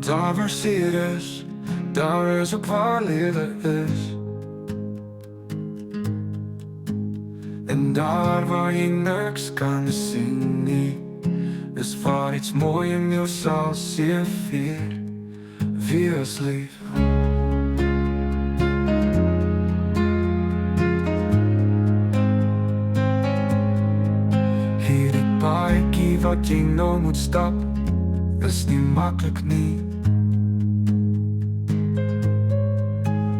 Daar waar zeer is, daar is ook waar leven is. En daar waar je niks kan zien, nie, is waar iets mooi in jou sal zeer vier. Wees lief. Hierdie paadjie wat jy nou moet stap, is nie maklik nie.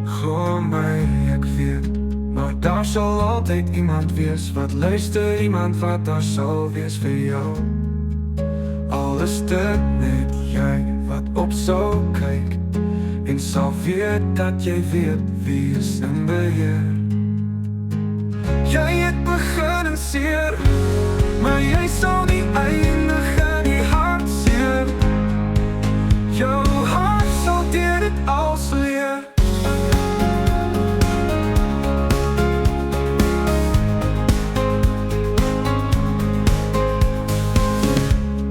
Glo my, ek weet, maar daar sal altyd iemand wees wat luister, iemand wat daar sal wees vir jou. Al is dit net jy wat op sal kyk en sal weet dat jy weet wie is in beheer. Jy het begin en seer, maar jy sal nie eindig in die hartseer. Jou hart sal deur dit als leer.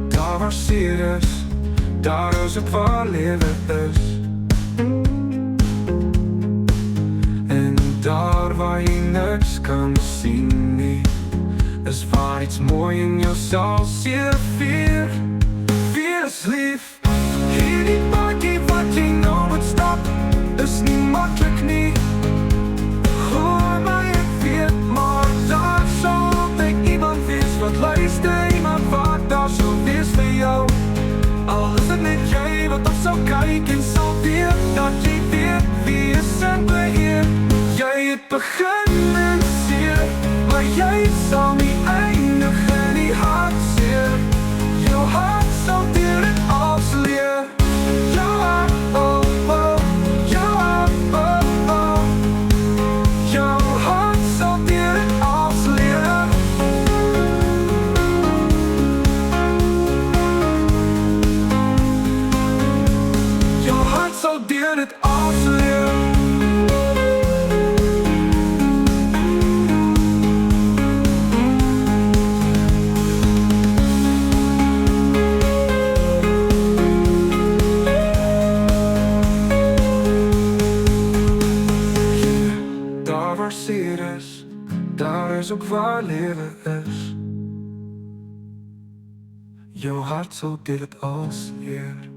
Daar waar seer is, daar is ook waar leven is. En daar waar jy niks kan sien nie, is waar iets mooi in jou sal zeer vier. Wees lief. Hierdie paadjie wat jy nou moet stap, is nie maklik nie. Hoor my, ek weet, maar daar sal altyd iemand wees wat luister, iemand wat daar sal wees vir jou. Al is dit net jy wat op sal kyk en sal weet dat jy weet wie is in beheer. Jy het begin en seer, maar jy sal nie eindig in die hartseer. Jou hart sal deur dit als leer. Jou hart, oh oh, jou hart, oh oh. Jou hart sal deur dit als leer. Jou hart sal deur dit als leer. Daar waar seer is, daar is ook waar leven is. Jou hart sal dit als leer.